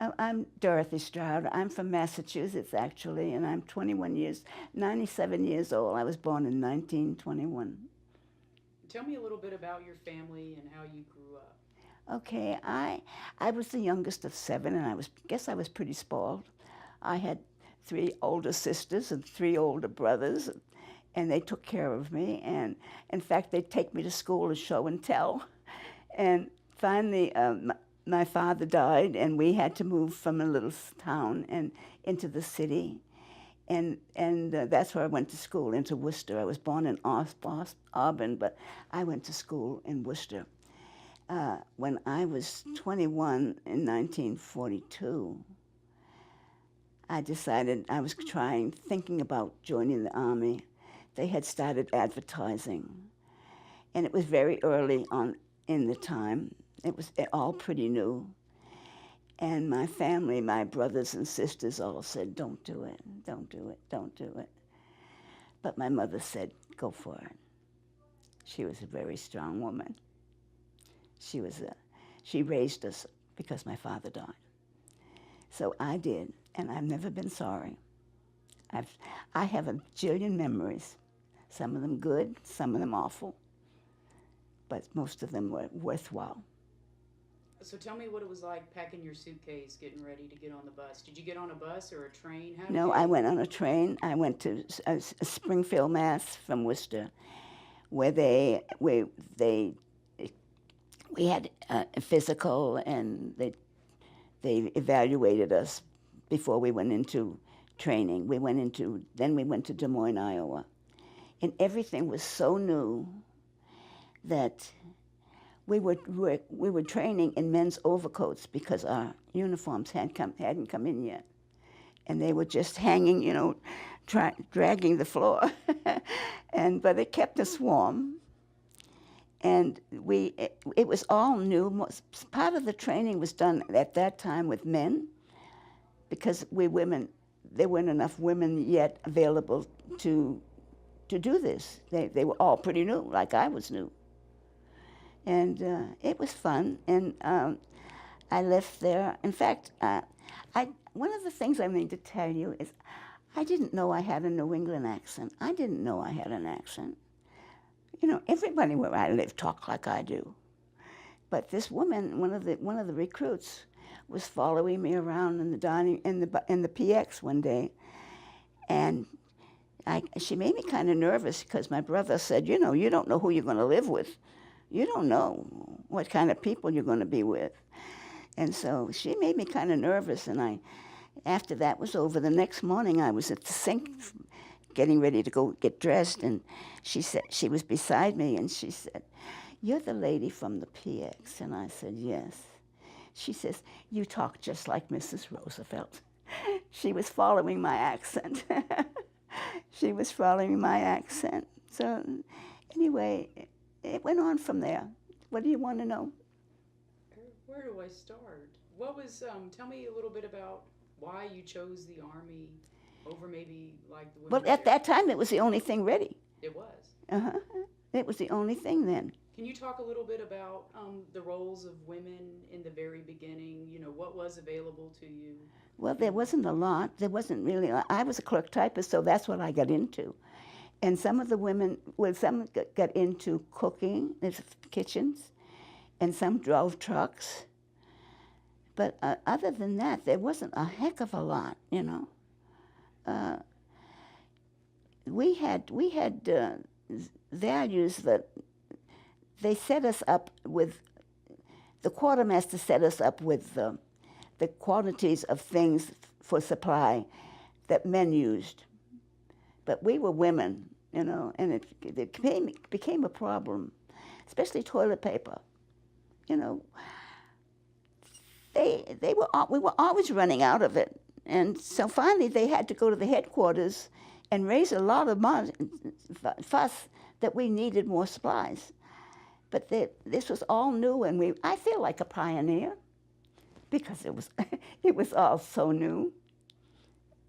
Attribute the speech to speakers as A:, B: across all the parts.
A: I'm Dorothy Stroud. I'm from Massachusetts, actually, and I'm 97 years old. I was born in 1921.
B: Tell me a little bit about your family and how you grew up.
A: Okay, I was the youngest of seven, and guess I was pretty spoiled. I had three older sisters and three older brothers, and they took care of me. And in fact, they'd take me to school to show and tell. And finally, my father died, and we had to move from a little town and into the city. And that's where I went to school, into Worcester. I was born in Auburn, but I went to school in Worcester. When I was 21 in 1942, I decided I was thinking about joining the Army. They had started advertising, and it was very early on in the time. It was all pretty new. And my family, my brothers and sisters all said, don't do it, don't do it, don't do it. But my mother said, go for it. She was a very strong woman. She raised us because my father died. So I did, and I've never been sorry. I have a jillion memories, some of them good, some of them awful, but most of them were worthwhile.
B: So tell me what it was like packing your suitcase, getting ready to get on the bus. Did you get on a bus or a train? How did
A: No,
B: you
A: I
B: get
A: went
B: here?
A: on a train. I went to Springfield, Mass, from Worcester, where we had a physical, and they evaluated us before we went into training. Then we went to Des Moines, Iowa, and everything was so new that we were training in men's overcoats because our uniforms hadn't come in yet, and they were just hanging, dragging the floor, but it kept us warm. And it was all new. Part of the training was done at that time with men because there weren't enough women yet available to do this. They were all pretty new, like I was new. And it was fun. And I left there. In fact, one of the things I need to tell you is I didn't know I had a New England accent. I didn't know I had an accent. Everybody where I live talked like I do. But this woman, one of the recruits, was following me around in the PX one day, and she made me kind of nervous because my brother said, you don't know who you're going to live with. You don't know what kind of people you're going to be with. And so she made me kind of nervous, and after that was over, the next morning I was at the sink getting ready to go get dressed, and she was beside me, and she said, "You're the lady from the PX." And I said, "Yes." She says, "You talk just like Mrs. Roosevelt." She was following my accent. She was following my accent. So anyway, it went on from there. What do you want to know?
B: Where do I start? Tell me a little bit about why you chose the Army over maybe like the
A: Well,
B: women of
A: at
B: their.
A: that time, it was the only thing ready.
B: It was.
A: Uh-huh. It was the only thing then.
B: Can you talk a little bit about the roles of women in the very beginning? What was available to you?
A: Well, there wasn't a lot. There wasn't really. I was a clerk typist, so that's what I got into. And some of the women, some got into cooking, there's kitchens, and some drove trucks. But other than that, there wasn't a heck of a lot. Uh, we had values that they set us up with. The quartermaster set us up with the quantities of things for supply that men used. But we were women, and it became a problem, especially toilet paper. You know, we were always running out of it, and so finally they had to go to the headquarters and raise a lot of fuss that we needed more supplies. But this was all new, and I feel like a pioneer because it was all so new.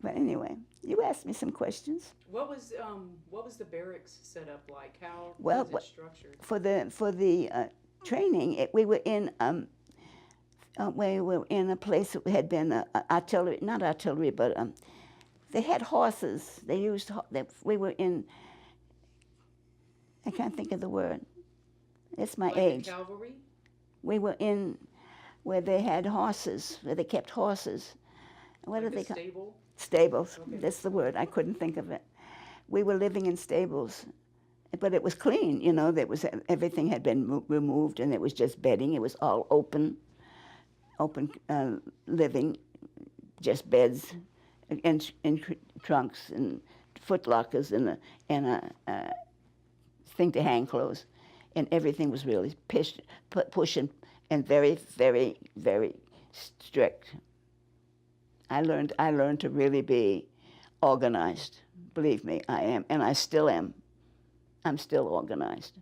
A: But anyway, you asked me some questions.
B: What was the barracks set up like? How
A: Well,
B: was it structured?
A: for the training, we were in We were in a place that had been artillery, not artillery, but they had horses. They used, we were in, I can't think of the word. It's my
B: Like
A: age.
B: the cavalry?
A: We were in where they had horses, where they kept horses. What
B: Like
A: do they
B: a
A: call
B: stable?
A: Stables.
B: Okay.
A: That's the word. I couldn't think of it. We were living in stables, but it was clean. You know, there was everything had been removed, and it was just bedding. It was all open living, just beds and trunks and footlockers and a thing to hang clothes, and everything was really pushing and very, very, very strict. I learned to really be organized. Believe me, I am, and I still am. I'm still organized.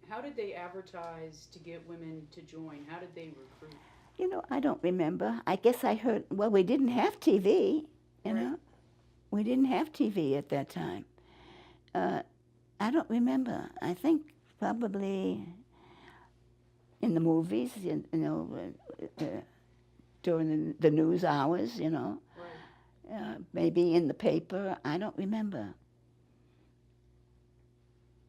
B: How did they advertise to get women to join? How did they recruit?
A: You know, I don't remember. I guess I heard. Well, we didn't have TV. You
B: Right.
A: know, we didn't have TV at that time. I don't remember. I think probably in the movies. You know, during the news hours. You know.
B: Right.
A: Maybe in the paper. I don't remember.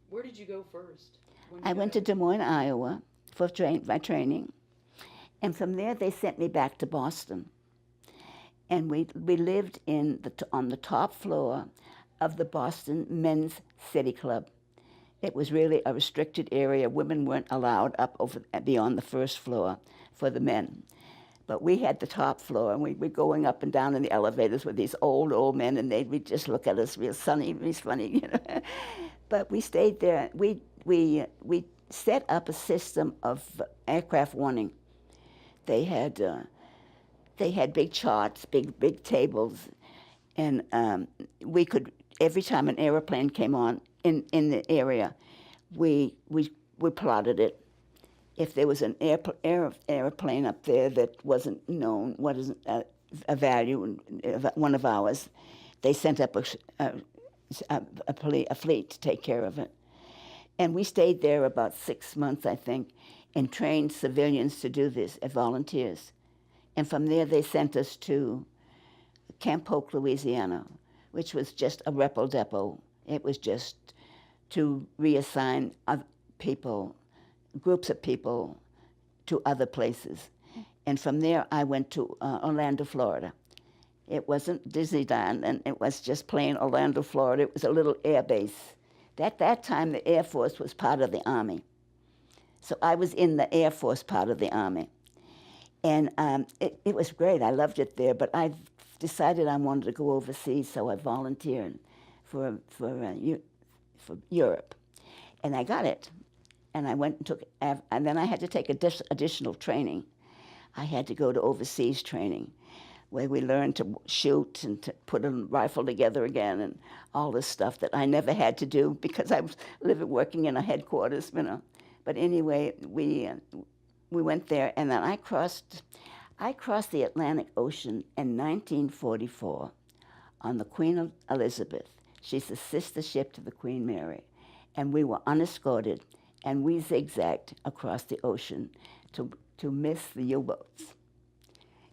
B: Where did you go first? When
A: I
B: you
A: went to
B: got
A: Des Moines, Iowa, for my training, and from there they sent me back to Boston. And we lived on the top floor of the Boston Men's City Club. It was really a restricted area. Women weren't allowed up over beyond the first floor for the men. But we had the top floor, and we were going up and down in the elevators with these old men, and they'd just look at us real sunny, real funny, you know. But we stayed there. We set up a system of aircraft warning. They had big charts, big tables, and we could, every time an airplane came on in the area, we plotted it. If there was an airplane up there that wasn't known, wasn't a value, one of ours, they sent up a fleet to take care of it. And we stayed there about 6 months, I think, and trained civilians to do this as volunteers. And from there, they sent us to Camp Polk, Louisiana, which was just a rebel depot. It was just to reassign people, groups of people, to other places. And from there, I went to Orlando, Florida. It wasn't Disneyland, and it was just plain Orlando, Florida. It was a little air base. At that time, the Air Force was part of the Army. So I was in the Air Force part of the Army. And it was great. I loved it there, but I decided I wanted to go overseas, so I volunteered for Europe. And I got it. And I went and took, and then I had to take additional training. I had to go to overseas training, where we learned to shoot and to put a rifle together again and all this stuff that I never had to do because I was working in a headquarters, you know. But anyway, we went there, and then I crossed the Atlantic Ocean in 1944 on the Queen Elizabeth. She's the sister ship to the Queen Mary. And we were unescorted, and we zigzagged across the ocean to miss the U-boats.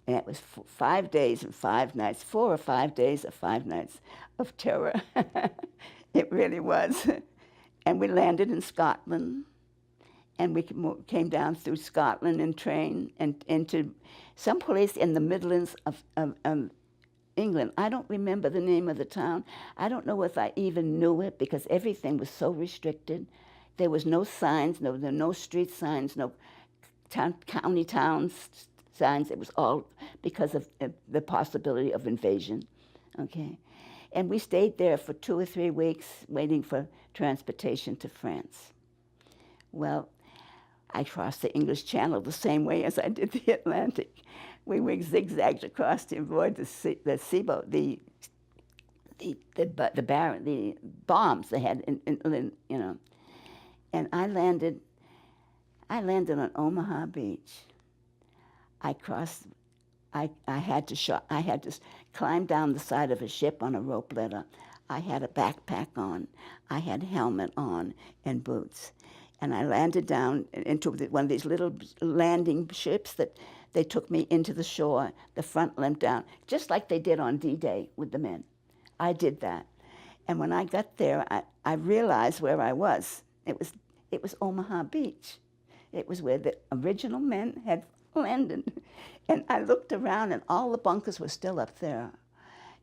A: And it was 5 days and 5 nights, 4 or 5 days or 5 nights of terror. It really was. And we landed in Scotland, and we came down through Scotland and trained and into some place in the Midlands of England. I don't remember the name of the town. I don't know if I even knew it because everything was so restricted. There was no signs, there were no street signs, no county towns signs. It was all because of the possibility of invasion. Okay, and we stayed there for 2 or 3 weeks waiting for transportation to France. Well, I crossed the English Channel the same way as I did the Atlantic. We zigzagged across to avoid the seaboat, the bombs they had in you know. And I landed on Omaha Beach. I had to climb down the side of a ship on a rope ladder. I had a backpack on. I had a helmet on and boots. And I landed down into one of these little landing ships that They took me into the shore, the front limped down, just like they did on D-Day with the men. I did that. And when I got there, I realized where I was. It was Omaha Beach. It was where the original men had landed. And I looked around, and all the bunkers were still up there.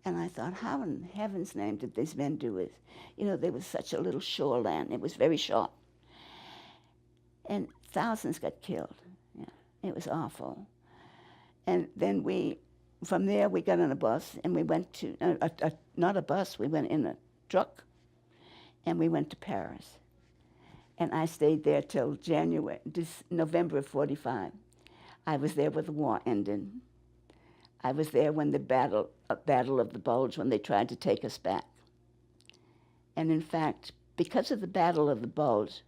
A: And I thought, how in heaven's name did these men do it? You know, there was such a little shoreline. It was very short. And thousands got killed. Yeah, it was awful. And then from there, we got on a bus, and we went to, not a bus, we went in a truck, and we went to Paris. And I stayed there till November of 45. I was there when the war ended. I was there when the battle of the Bulge, when they tried to take us back. And in fact, because of the Battle of the Bulge,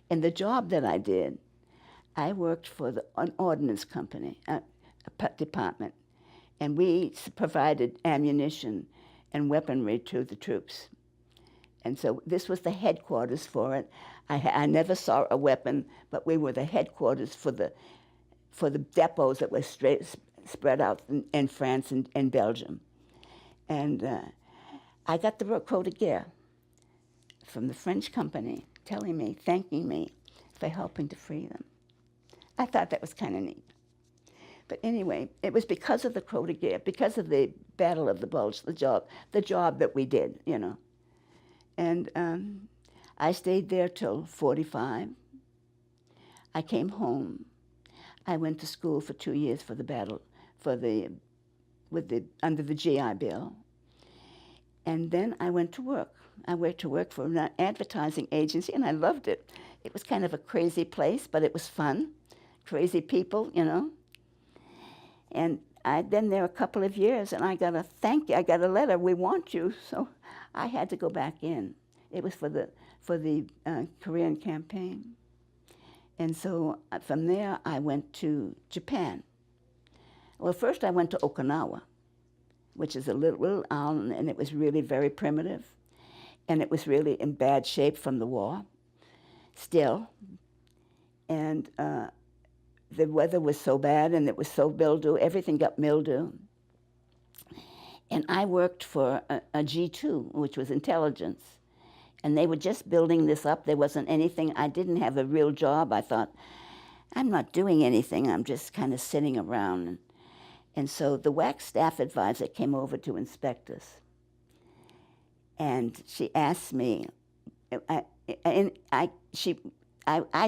A: and the job that I did, I worked for an ordnance company, a department, and we provided ammunition and weaponry to the troops. And so this was the headquarters for it. I never saw a weapon, but we were the headquarters for the depots that were spread out in France and Belgium. And I got the Croix de Guerre from the French company thanking me for helping to free them. I thought that was kind of neat. But anyway, it was because of the Croix de Guerre, because of the Battle of the Bulge, the job that we did, you know. And I stayed there till 45. I came home. I went to school for 2 years for the battle, under the GI Bill. And then I went to work. I went to work for an advertising agency, and I loved it. It was kind of a crazy place, but it was fun. Crazy people, you know. And I'd been there a couple of years, and I got a letter, we want you. So I had to go back in. It was for the Korean campaign. And so from there, I went to Japan. Well, first I went to Okinawa, which is a little island, and it was really very primitive. And it was really in bad shape from the war, still. And the weather was so bad, and it was so mildew, everything got mildew. And I worked for a G2, which was intelligence. And they were just building this up. There wasn't anything. I didn't have a real job. I thought, I'm not doing anything. I'm just kind of sitting around. And so the WAC staff advisor came over to inspect us. And she asked me, I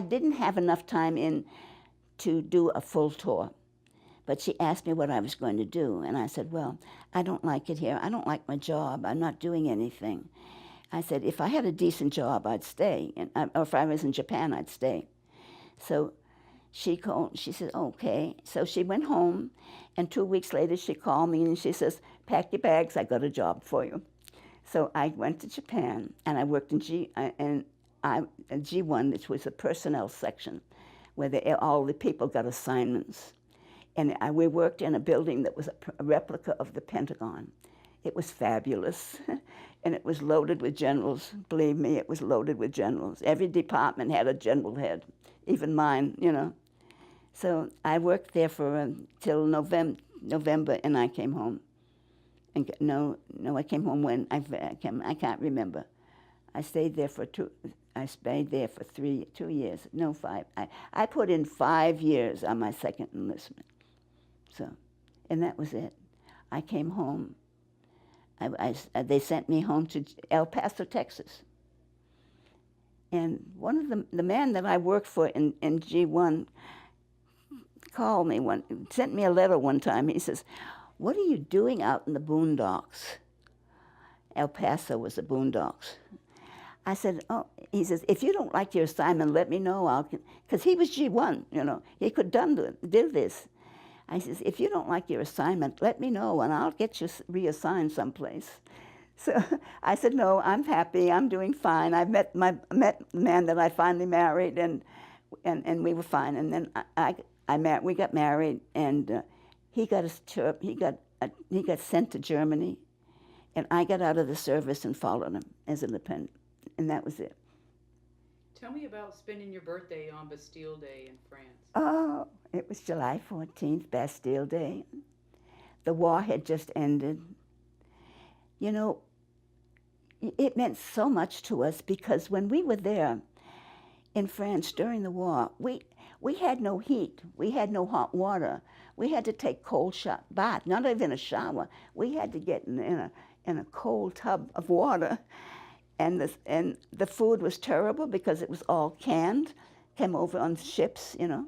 A: didn't have enough time in to do a full tour. But she asked me what I was going to do. And I said, well, I don't like it here. I don't like my job. I'm not doing anything. I said, if I had a decent job, I'd stay. Or if I was in Japan, I'd stay. So she said, okay. So she went home, and 2 weeks later she called me and she says, pack your bags, I got a job for you. So I went to Japan, and I worked in G1, which was a personnel section, where all the people got assignments. And we worked in a building that was a replica of the Pentagon. It was fabulous, and it was loaded with generals. Believe me, it was loaded with generals. Every department had a general head, even mine, you know. So I worked there till November, and I came home. And I came home when I can't remember. I stayed there for 2 years. No, 5. I put in 5 years on my second enlistment. So, and that was it. I came home. They sent me home to El Paso, Texas. And one of the man that I worked for in G1 called me sent me a letter one time. He says, what are you doing out in the boondocks? El Paso was the boondocks. I said, oh, he says, if you don't like your assignment, let me know. Because he was G1, you know. He could did this. I says, if you don't like your assignment, let me know, and I'll get you reassigned someplace. So I said, no, I'm happy. I'm doing fine. I've met the man that I finally married, and we were fine. And then we got married, and he got sent to Germany, and I got out of the service and followed him as an independent, and that was it.
B: Tell me about spending your birthday on Bastille Day in France.
A: Oh, it was July 14th, Bastille Day. The war had just ended. You know, it meant so much to us because when we were there in France during the war, we had no heat. We had no hot water. We had to take cold bath, not even a shower. We had to get in a cold tub of water. And the food was terrible because it was all canned, came over on ships, you know.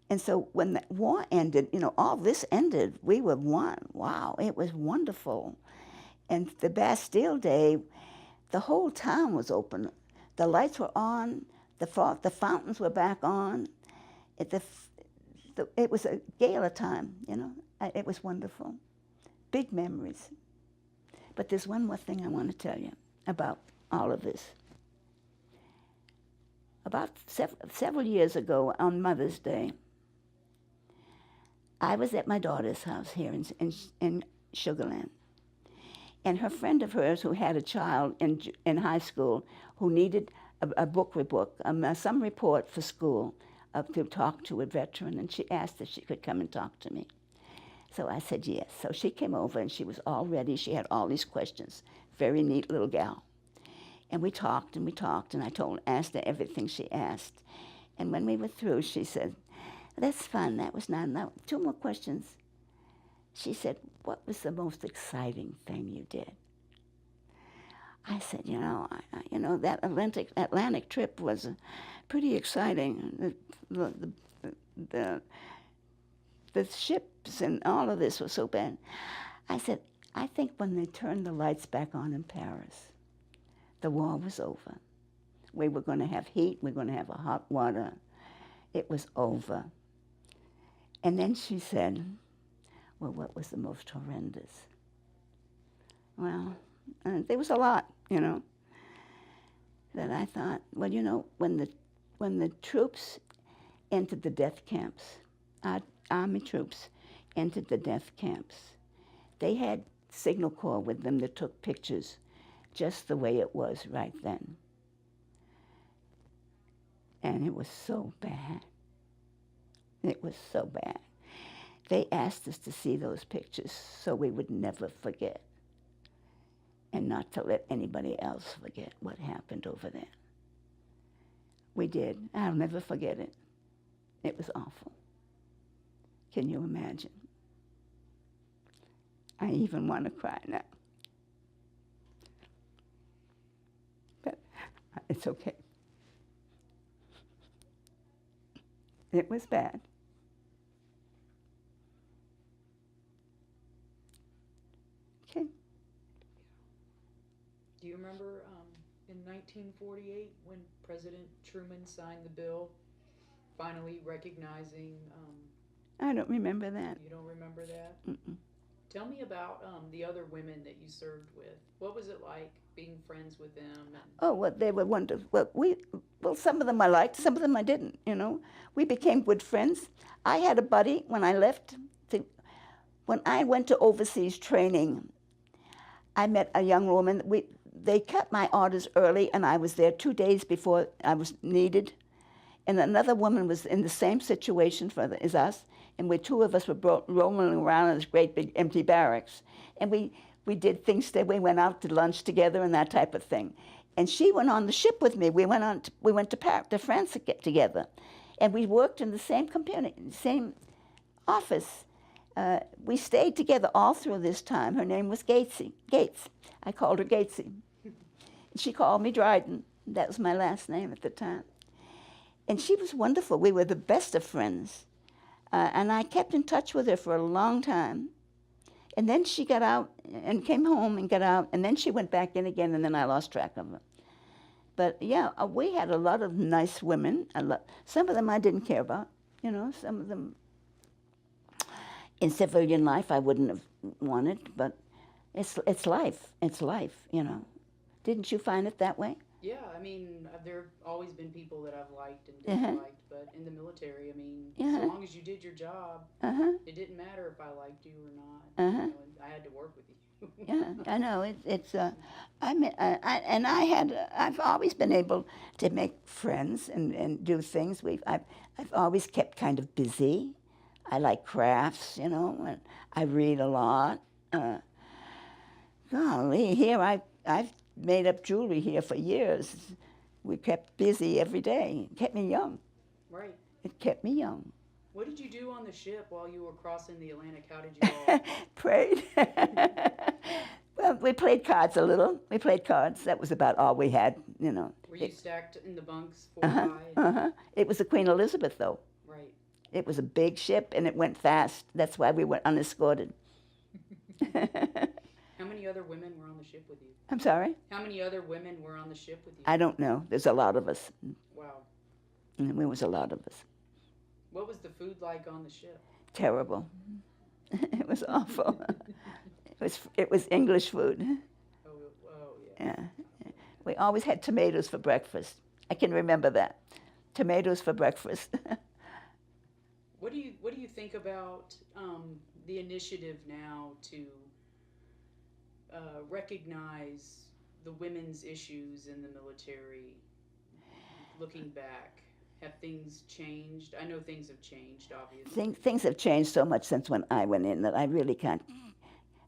A: And so when the war ended, you know, all this ended, we were one. Wow, it was wonderful. And the Bastille Day, the whole town was open. The lights were on, the fountains were back on. It was a gala time, you know. It was wonderful. Big memories. But there's one more thing I want to tell you about all of this. About several years ago on Mother's Day, I was at my daughter's house here in Sugar Land. And her friend of hers who had a child in high school who needed a book report, some report for school to talk to a veteran, and she asked if she could come and talk to me. So I said yes. So she came over and she was all ready. She had all these questions. Very neat little gal. And we talked and I asked her everything she asked. And when we were through, she said, "That's fun, that was not enough. 2 more questions." She said, "What was the most exciting thing you did?" I said, you know, that Atlantic trip was pretty exciting. The ships and all of this was so bad. I said, I think when they turned the lights back on in Paris, the war was over. We were going to have heat. We were going to have a hot water. It was over. And then she said, well, what was the most horrendous? Well, there was a lot, you know, that I thought, well, you know, when the troops entered the death camps, our Army troops entered the death camps, they had Signal Corps with them that took pictures just the way it was right then. And it was so bad. It was so bad. They asked us to see those pictures so we would never forget and not to let anybody else forget what happened over there. We did. I'll never forget it. It was awful. Can you imagine? I even want to cry now. But it's okay. It was bad. Okay.
B: Do you remember in 1948 when President Truman signed the bill, finally recognizing?
A: I don't remember that.
B: You don't remember that?
A: Mm-mm.
B: Tell me about the other women that you served with. What was it like being friends with them?
A: Oh, well, they were wonderful. Well, some of them I liked, some of them I didn't, you know. We became good friends. I had a buddy when I left. When I went to overseas training, I met a young woman. They cut my orders early, and I was there 2 days before I was needed. And another woman was in the same situation as us, and two of us were rolling around in this great big empty barracks. And we did things that we went out to lunch together and that type of thing. And she went on the ship with me. We went to France together, and we worked in the same computer, same office. We stayed together all through this time. Her name was Gates. I called her Gatesy. She called me Dryden. That was my last name at the time. And she was wonderful. We were the best of friends. And I kept in touch with her for a long time. And then she got out and came home and got out. And then she went back in again, and then I lost track of her. But yeah, we had a lot of nice women. Some of them I didn't care about. You know, some of them in civilian life I wouldn't have wanted. But it's life. It's life, you know. Didn't you find it that way?
B: Yeah, I mean, there've always been people that I've liked and
A: Uh-huh.
B: disliked, but in the military, I mean, so
A: Yeah.
B: long as you did your job,
A: Uh-huh.
B: it didn't matter if I liked you or not,
A: Uh-huh.
B: and I had to work with you.
A: Yeah, I know. It's I mean, I've always been able to make friends and do things. I've always kept kind of busy. I like crafts, and I read a lot. Uh, Golly, here I've made up jewelry here for years. We kept busy every day. It kept me young.
B: Right.
A: It kept me young.
B: What did you do on the ship while you were crossing the Atlantic? How did you all?
A: Prayed. Well, we played cards a little. We played cards. That was about all we had.
B: Were you stacked in the bunks four
A: Uh-huh,
B: high?
A: uh-huh. It was the Queen Elizabeth, though.
B: Right.
A: It was a big ship, and it went fast. That's why we were unescorted.
B: How many other women were on the ship with you?
A: I'm sorry?
B: How many other women were on the ship with you?
A: I don't know. There's a lot of us.
B: Wow.
A: There was a lot of us.
B: What was the food like on the ship?
A: Terrible. It was awful. It was English food.
B: Oh, oh yeah.
A: Yeah. We always had tomatoes for breakfast. I can remember that. Tomatoes for breakfast.
B: What do you think about the initiative now to recognize the women's issues in the military? Looking back, have things changed? I know things have changed, obviously.
A: Things have changed so much since when I went in that I really can't.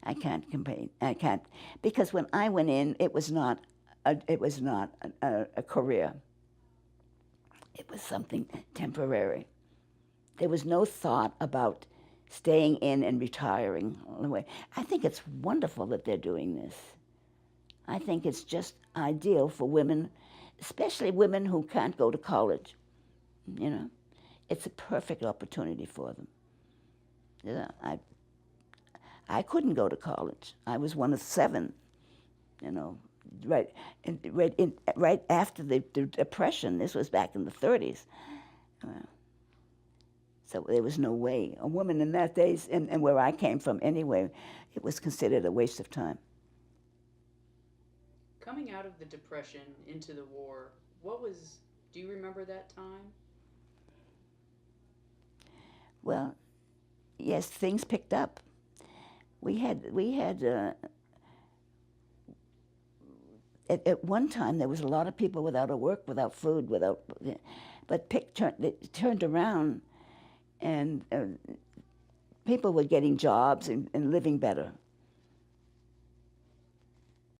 A: I can't complain. I can't, because when I went in, it was not a career. It was something temporary. There was no thought about staying in and retiring all the way. I think it's wonderful that they're doing this. I think it's just ideal for women, especially women who can't go to college. It's a perfect opportunity for them. I couldn't go to college. I was one of 7, right, right after the Depression. This was back in the 30s. So there was no way. A woman in that days, and where I came from anyway, it was considered a waste of time.
B: Coming out of the Depression into the war, do you remember that time?
A: Well, yes, things picked up. We had at one time there was a lot of people without a work, without food, but it turned around, and people were getting jobs and living better.